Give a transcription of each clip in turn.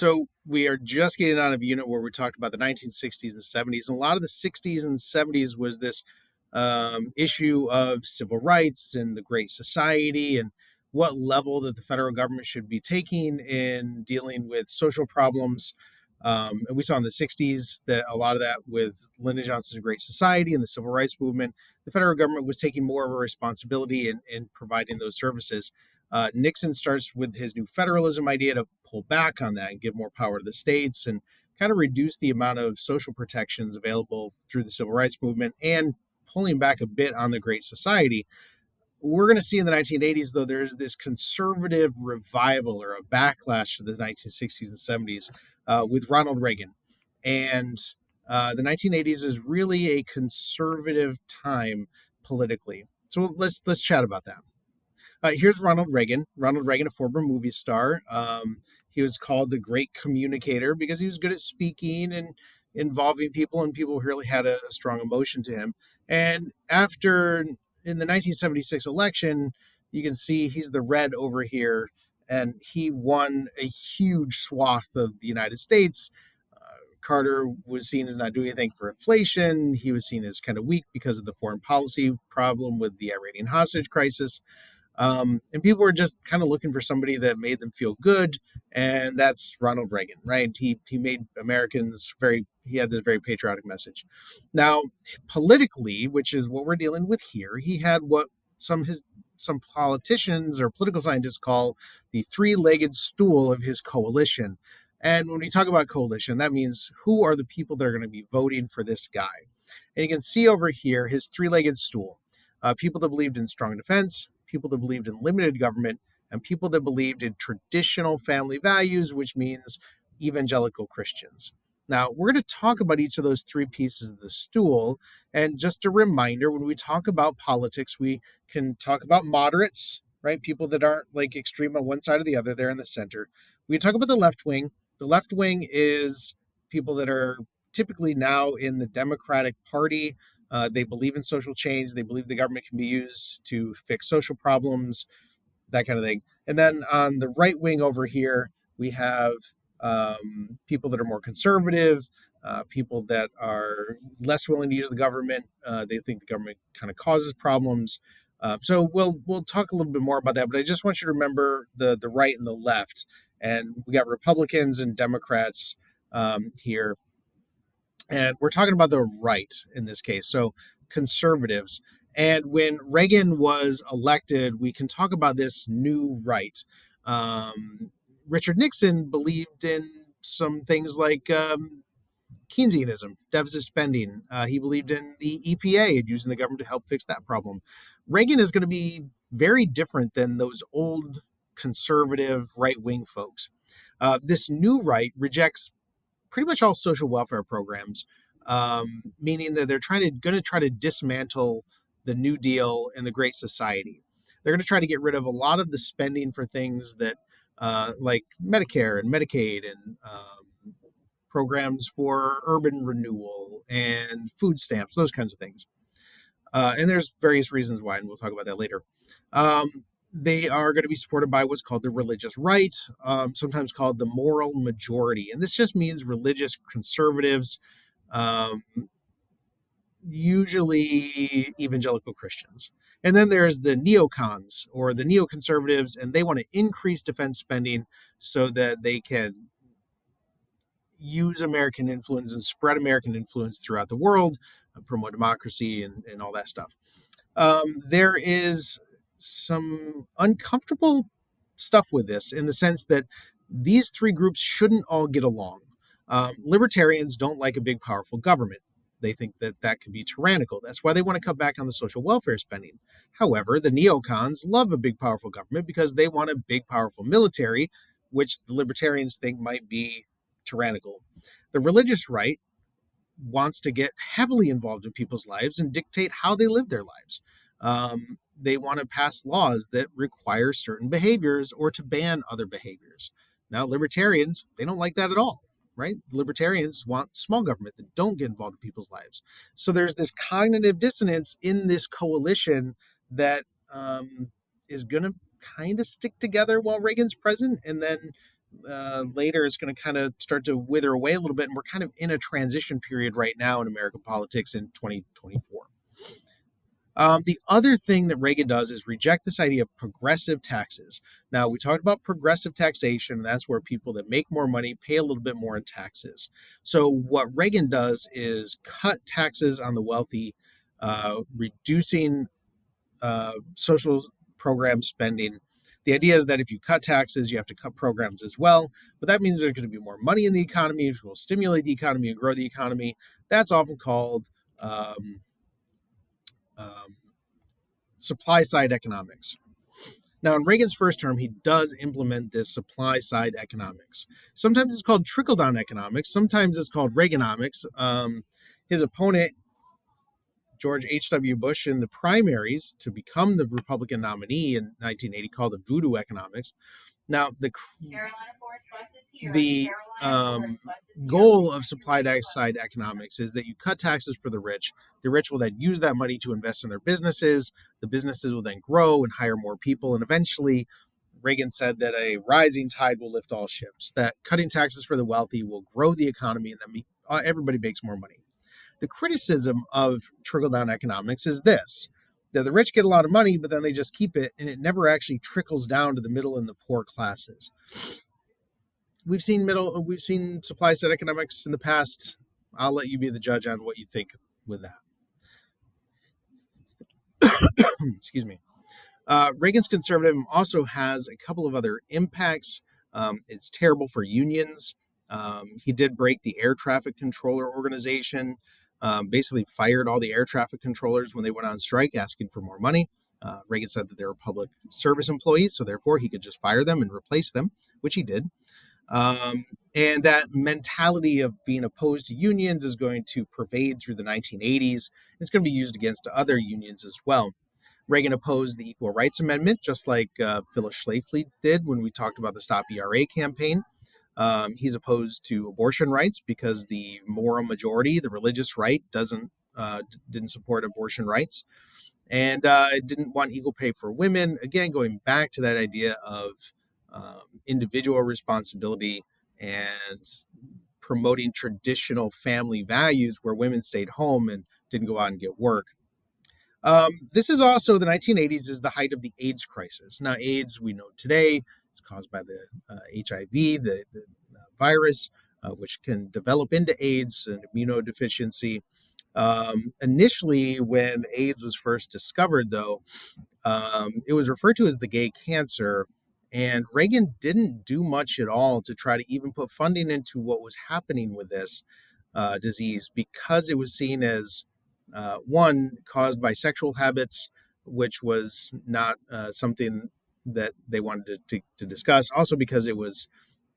So we are just getting out of a unit where we talked about the 1960s and 70s. And a lot of the 60s and 70s was this issue of civil rights and the Great Society and what level that the federal government should be taking in dealing with social problems. And we saw in the 60s that a lot of that with Lyndon Johnson's Great Society and the civil rights movement, the federal government was taking more of a responsibility in providing those services. Nixon starts with his new federalism idea to pull back on that and give more power to the states and kind of reduce the amount of social protections available through the civil rights movement and pulling back a bit on the Great Society. We're going to see in the 1980s, though, there's this conservative revival or a backlash to the 1960s and 70s with Ronald Reagan. And the 1980s is really a conservative time politically. So let's chat about that. Here's Ronald Reagan. Ronald Reagan, a former movie star. He was called the great communicator because he was good at speaking and involving people, and people really had a strong emotion to him. And after, in the 1976 election, you can see he's the red over here, and he won a huge swath of the United States. Carter was seen as not doing anything for inflation. He was seen as kind of weak because of the foreign policy problem with the Iranian hostage crisis. And people were just kind of looking for somebody that made them feel good, and that's Ronald Reagan, right? He made Americans he had this very patriotic message. Now, politically, which is what we're dealing with here, he had what some politicians or political scientists call the three-legged stool of his coalition. And when we talk about coalition, that means who are the people that are going to be voting for this guy. And you can see over here his three-legged stool. People that believed in strong defense, people that believed in limited government, and people that believed in traditional family values, which means evangelical Christians. Now, we're going to talk about each of those three pieces of the stool. And just a reminder, when we talk about politics, we can talk about moderates, right? People that aren't like extreme on one side or the other, they're in the center. We talk about the left wing. The left wing is people that are typically now in the Democratic Party. They believe in social change. They believe the government can be used to fix social problems, that kind of thing. And then on the right wing over here, we have people that are more conservative, people that are less willing to use the government. They think the government kind of causes problems. So we'll talk a little bit more about that. But I just want you to remember the right and the left. And we got Republicans and Democrats here. And we're talking about the right in this case, so conservatives. And when Reagan was elected, we can talk about this new right. Richard Nixon believed in some things like Keynesianism, deficit spending. He believed in the EPA and using the government to help fix that problem. Reagan is going to be very different than those old conservative right-wing folks. This new right rejects pretty much all social welfare programs, meaning that they're going to try to dismantle the New Deal and the Great Society. They're going to try to get rid of a lot of the spending for things that like Medicare and Medicaid and programs for urban renewal and food stamps, those kinds of things. And there's various reasons why, and we'll talk about that later. They are going to be supported by what's called the religious right, sometimes called the moral majority. And this just means religious conservatives, usually evangelical Christians. And then there's the neocons or the neoconservatives, and they want to increase defense spending so that they can use American influence and spread American influence throughout the world, promote democracy and all that stuff. There is some uncomfortable stuff with this in the sense that these three groups shouldn't all get along. Libertarians don't like a big, powerful government. They think that could be tyrannical. That's why they want to cut back on the social welfare spending. However, the neocons love a big, powerful government because they want a big, powerful military, which the libertarians think might be tyrannical. The religious right wants to get heavily involved in people's lives and dictate how they live their lives. They want to pass laws that require certain behaviors or to ban other behaviors. Now, libertarians, they don't like that at all, right? Libertarians want small government that don't get involved in people's lives. So there's this cognitive dissonance in this coalition that is going to kind of stick together while Reagan's president, and then later it's going to kind of start to wither away a little bit. And we're kind of in a transition period right now in American politics in 2024. The other thing that Reagan does is reject this idea of progressive taxes. Now, we talked about progressive taxation, and that's where people that make more money pay a little bit more in taxes. So, what Reagan does is cut taxes on the wealthy, reducing social program spending. The idea is that if you cut taxes, you have to cut programs as well. But that means there's going to be more money in the economy, which will stimulate the economy and grow the economy. That's often called um, supply side economics. Now, in Reagan's first term, he does implement this supply side economics. Sometimes it's called trickle down economics, sometimes it's called Reaganomics. His opponent, George H.W. Bush, in the primaries to become the Republican nominee in 1980, called it voodoo economics. Now, the goal of supply side economics is that you cut taxes for the rich. The rich will then use that money to invest in their businesses. The businesses will then grow and hire more people. And eventually, Reagan said that a rising tide will lift all ships, that cutting taxes for the wealthy will grow the economy and then everybody makes more money. The criticism of trickle-down economics is this, that the rich get a lot of money, but then they just keep it, and it never actually trickles down to the middle and the poor classes. We've seen supply side economics in the past. I'll let you be the judge on what you think with that. Excuse me. Reagan's conservatism also has a couple of other impacts. It's terrible for unions. He did break the air traffic controller organization, basically fired all the air traffic controllers when they went on strike asking for more money. Reagan said that they were public service employees, so therefore he could just fire them and replace them, which he did. And that mentality of being opposed to unions is going to pervade through the 1980s. It's going to be used against other unions as well. Reagan opposed the Equal Rights Amendment, just like Phyllis Schlafly did when we talked about the Stop ERA campaign. He's opposed to abortion rights because the moral majority, the religious right, didn't support abortion rights, and didn't want equal pay for women. Again, going back to that idea of individual responsibility and promoting traditional family values where women stayed home and didn't go out and get work. This is also the 1980s is the height of the AIDS crisis. Now, AIDS, we know today, is caused by the HIV, the virus, which can develop into AIDS and immunodeficiency. Initially, when AIDS was first discovered, though, it was referred to as the gay cancer. And Reagan didn't do much at all to try to even put funding into what was happening with this disease because it was seen as one, caused by sexual habits, which was not something that they wanted to discuss. Also, because it was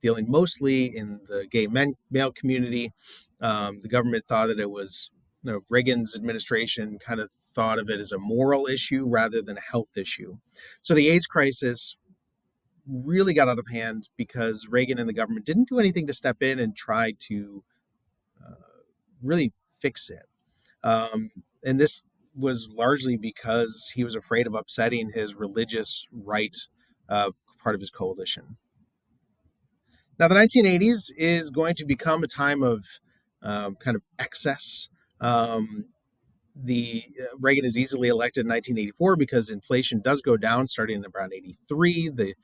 dealing mostly in the gay male community. The government thought that it was, Reagan's administration kind of thought of it as a moral issue rather than a health issue. So the AIDS crisis really got out of hand because Reagan and the government didn't do anything to step in and try to really fix it. And this was largely because he was afraid of upsetting his religious right part of his coalition. Now, the 1980s is going to become a time of kind of excess. Reagan is easily elected in 1984 because inflation does go down starting in around 83. The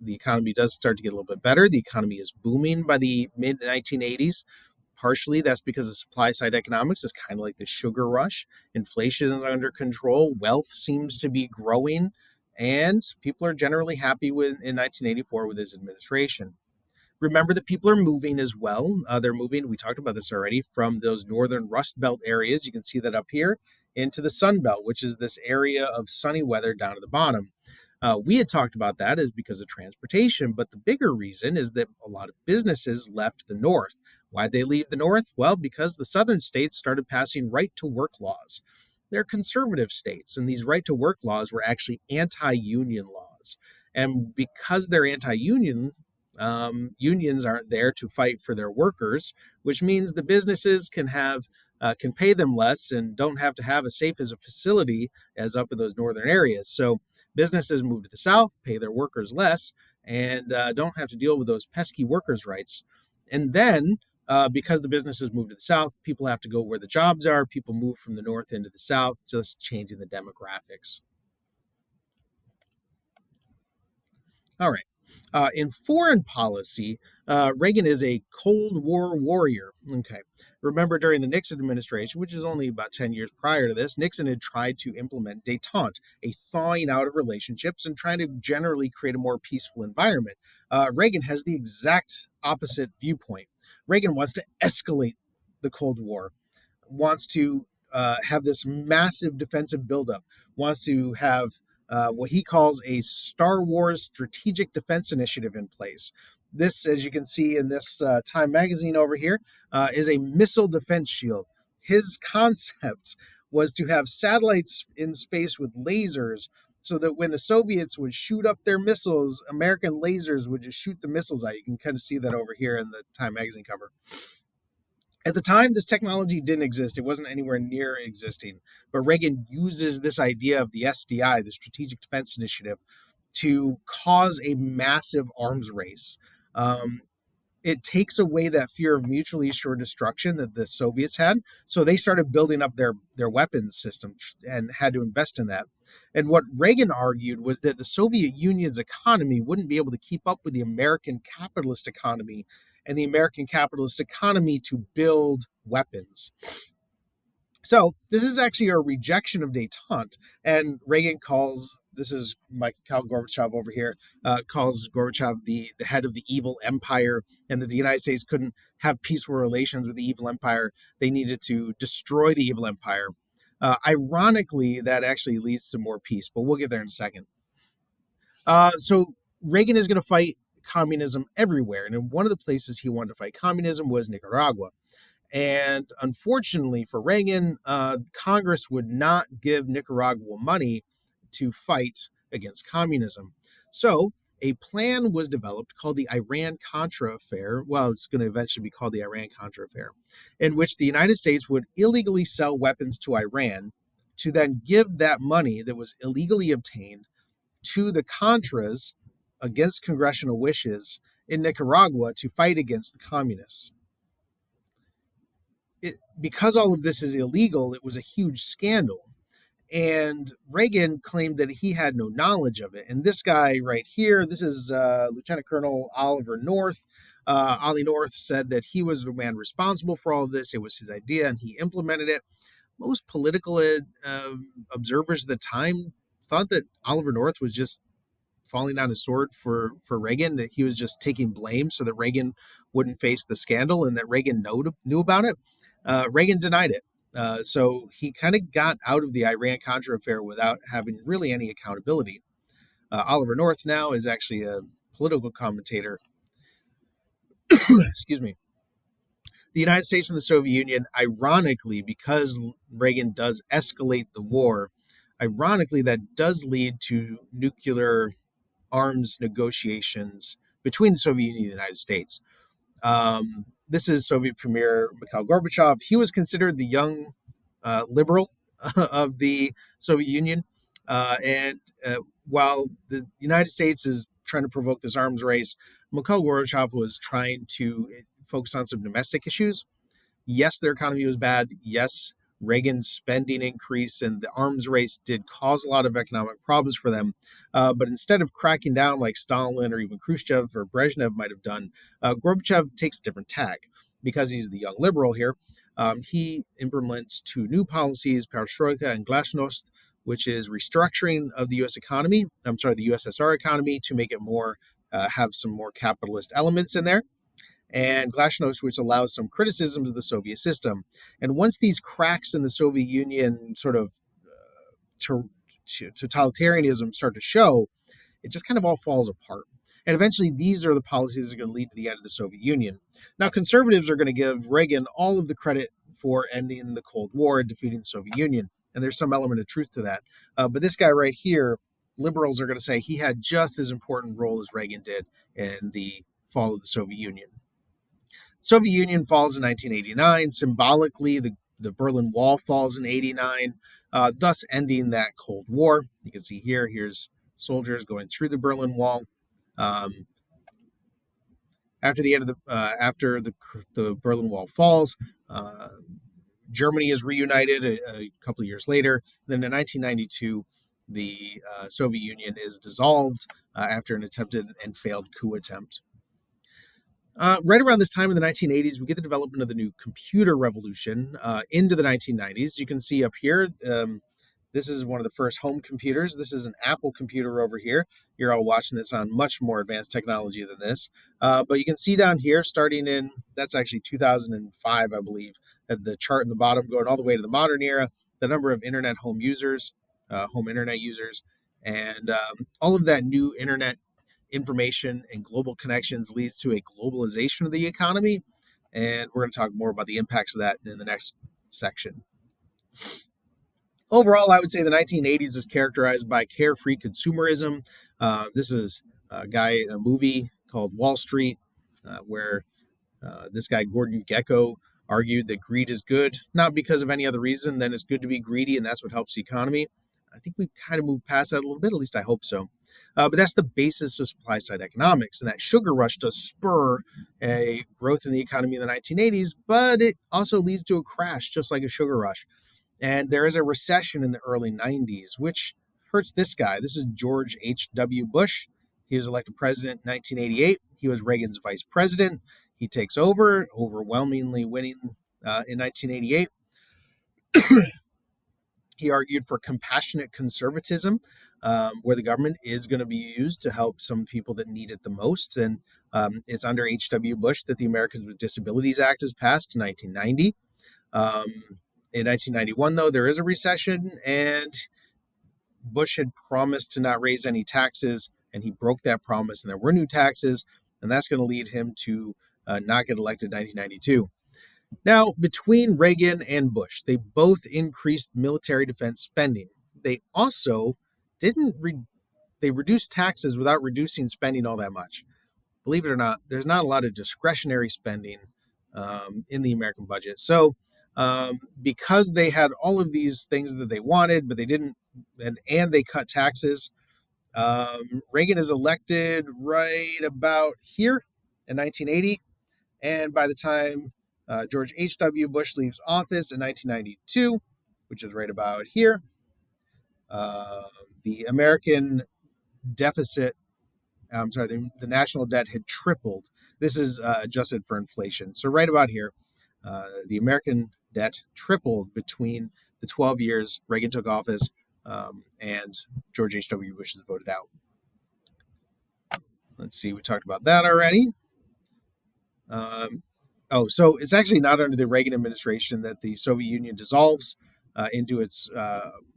economy does start to get a little bit better. The economy is booming by the mid 1980s. Partially, that's because of supply side economics. It's kind of like the sugar rush. Inflation is under control. Wealth seems to be growing. And people are generally happy in 1984 with his administration. Remember that people are moving as well. They're moving, we talked about this already, from those northern Rust Belt areas. You can see that up here into the Sun Belt, which is this area of sunny weather down at the bottom. We had talked about that as because of transportation, but the bigger reason is that a lot of businesses left the North. Why'd they leave the North? Well, because the southern states started passing right-to-work laws. They're conservative states, and these right-to-work laws were actually anti-union laws. And because they're anti-union, unions aren't there to fight for their workers, which means the businesses can pay them less and don't have to have as safe as a facility as up in those northern areas. So businesses move to the south, pay their workers less, and don't have to deal with those pesky workers' rights. And then, because the businesses move to the south, people have to go where the jobs are. People move from the north into the south, just changing the demographics. All right. In foreign policy, Reagan is a Cold War warrior. Okay. Remember, during the Nixon administration, which is only about 10 years prior to this, Nixon had tried to implement détente, a thawing out of relationships and trying to generally create a more peaceful environment. Reagan has the exact opposite viewpoint. Reagan wants to escalate the Cold War, wants to have this massive defensive buildup, wants to have what he calls a Star Wars strategic defense initiative in place. This, as you can see in this Time magazine over here, is a missile defense shield. His concept was to have satellites in space with lasers so that when the Soviets would shoot up their missiles, American lasers would just shoot the missiles out. You can kind of see that over here in the Time magazine cover. At the time, this technology didn't exist. It wasn't anywhere near existing. But Reagan uses this idea of the SDI, the Strategic Defense Initiative, to cause a massive arms race. Um, it takes away that fear of mutually assured destruction that the Soviets had. So they started building up their weapons system and had to invest in that. And what Reagan argued was that the Soviet Union's economy wouldn't be able to keep up with the American capitalist economy and the American capitalist economy to build weapons. So this is actually a rejection of détente, and Reagan calls, this is Mikhail Gorbachev over here, calls Gorbachev the head of the evil empire, and that the United States couldn't have peaceful relations with the evil empire. They needed to destroy the evil empire. Ironically, that actually leads to more peace, but we'll get there in a second. So Reagan is going to fight communism everywhere, and one of the places he wanted to fight communism was Nicaragua. And unfortunately for Reagan, Congress would not give Nicaragua money to fight against communism. So a plan was developed called the Iran-Contra affair. Well, it's going to eventually be called the Iran-Contra affair, in which the United States would illegally sell weapons to Iran to then give that money that was illegally obtained to the Contras against congressional wishes in Nicaragua to fight against the communists. Because all of this is illegal, it was a huge scandal. And Reagan claimed that he had no knowledge of it. And this guy right here, this is Lieutenant Colonel Oliver North. Ollie North said that he was the man responsible for all of this. It was his idea and he implemented it. Most political observers at the time thought that Oliver North was just falling on his sword for Reagan, that he was just taking blame so that Reagan wouldn't face the scandal and that Reagan knew about it. Reagan denied it. So he kind of got out of the Iran-Contra affair without having really any accountability. Oliver North now is actually a political commentator. Excuse me. The United States and the Soviet Union, ironically, because Reagan does escalate the war, ironically, that does lead to nuclear arms negotiations between the Soviet Union and the United States. This is Soviet Premier Mikhail Gorbachev. He was considered the young liberal of the Soviet Union. And while the United States is trying to provoke this arms race, Mikhail Gorbachev was trying to focus on some domestic issues. Yes, their economy was bad. Yes, Reagan's spending increase and the arms race did cause a lot of economic problems for them. But instead of cracking down like Stalin or even Khrushchev or Brezhnev might have done, Gorbachev takes a different tack. Because he's the young liberal here, he implements two new policies, perestroika and glasnost, which is restructuring of the U.S. economy, the USSR economy to make it more, have some more capitalist elements in there, and glasnost, which allows some criticisms of the Soviet system. And once these cracks in the Soviet Union sort of totalitarianism start to show, it just kind of all falls apart. And eventually, these are the policies that are going to lead to the end of the Soviet Union. Now, conservatives are going to give Reagan all of the credit for ending the Cold War and defeating the Soviet Union. And there's some element of truth to that. But this guy right here, liberals are going to say he had just as important a role as Reagan did in the fall of the Soviet Union. Soviet Union falls in 1989. Symbolically, the Berlin Wall falls in 89, thus ending that Cold War. You can see here's soldiers going through the Berlin Wall. Um, after the end of the Berlin Wall falls, uh, Germany is reunited a couple of years later. Then in 1992, the Soviet Union is dissolved after an attempted and failed coup attempt. Right around this time in the 1980s, we get the development of the new computer revolution into the 1990s. You can see up here, this is one of the first home computers. This is an Apple computer over here. You're all watching this on much more advanced technology than this. But you can see down here, starting in, that's actually 2005, I believe, at the chart in the bottom, going all the way to the modern era, the number of internet home users, home internet users, and all of that new internet information and global connections leads to a globalization of the economy. And we're going to talk more about the impacts of that in the next section. Overall, I would say the 1980s is characterized by carefree consumerism. This is a movie called Wall Street, where this guy, Gordon Gekko, argued that greed is good, not because of any other reason than it's good to be greedy, and that's what helps the economy. I think we've kind of moved past that a little bit, at least I hope so. But that's the basis of supply side economics. And that sugar rush does spur a growth in the economy in the 1980s, but it also leads to a crash, just like a sugar rush. And there is a recession in the early 90s, which hurts this guy. This is George H.W. Bush. He was elected president in 1988. He was Reagan's vice president. He takes over, overwhelmingly winning in 1988. He argued for compassionate conservatism, where the government is going to be used to help some people that need it the most. And it's under H.W. Bush that the Americans with Disabilities Act is passed in 1990. In 1991, though, there is a recession, and Bush had promised to not raise any taxes, and he broke that promise, and there were new taxes, and that's going to lead him to not get elected in 1992. Now, between Reagan and Bush, they both increased military defense spending. They also they reduced taxes without reducing spending all that much. Believe it or not, there's not a lot of discretionary spending in the American budget. So, because they had all of these things that they wanted, but they didn't, and they cut taxes, Reagan is elected right about here in 1980. And by the time George H.W. Bush leaves office in 1992, which is right about here, the American deficit, the national debt had tripled. This is adjusted for inflation. So right about here, the American debt tripled between the 12 years Reagan took office and George H.W. Bush is voted out. Let's see, we talked about that already. So it's actually not under the Reagan administration that the Soviet Union dissolves into its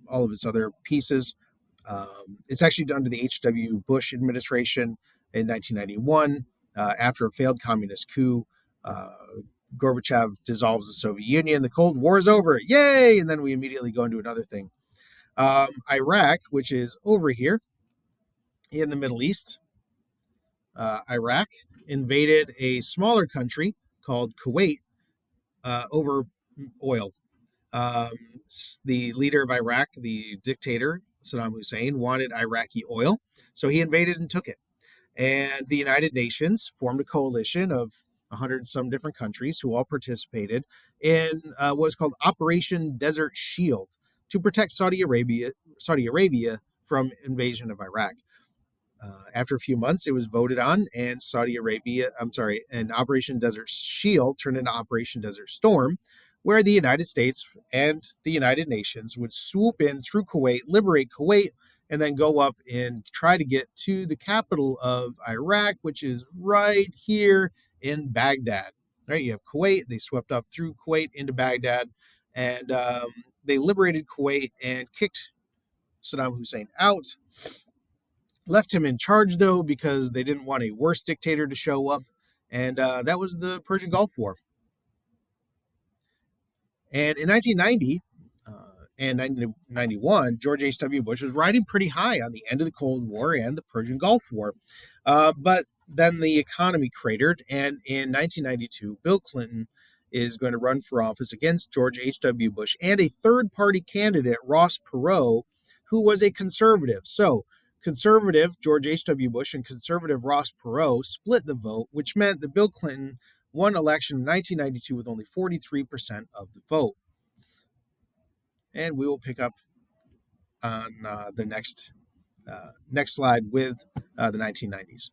all of its other pieces. It's actually under the H.W. Bush administration in 1991. After a failed communist coup, Gorbachev dissolves the Soviet Union. The Cold War is over. Yay! And then we immediately go into another thing. Iraq, which is over here in the Middle East, Iraq invaded a smaller country called Kuwait over oil. The leader of Iraq, the dictator, Saddam Hussein, wanted Iraqi oil, so he invaded and took it. And the United Nations formed a coalition of 100 some different countries who all participated in what was called Operation Desert Shield to protect Saudi Arabia from invasion of Iraq. After a few months, it was voted on, and and Operation Desert Shield turned into Operation Desert Storm, where the United States and the United Nations would swoop in through Kuwait, liberate Kuwait, and then go up and try to get to the capital of Iraq, which is right here in Baghdad. Right, you have Kuwait. They swept up through Kuwait into Baghdad, and they liberated Kuwait and kicked Saddam Hussein out. Left him in charge, though, because they didn't want a worse dictator to show up, and that was the Persian Gulf War. And in 1990 and 1991, George H.W. Bush was riding pretty high on the end of the Cold War and the Persian Gulf War. But then the economy cratered, and in 1992, Bill Clinton is going to run for office against George H.W. Bush and a third-party candidate, Ross Perot, who was a conservative. So Conservative George H.W. Bush and conservative Ross Perot split the vote, which meant that Bill Clinton won election in 1992 with only 43% of the vote. And we will pick up on the next slide with the 1990s.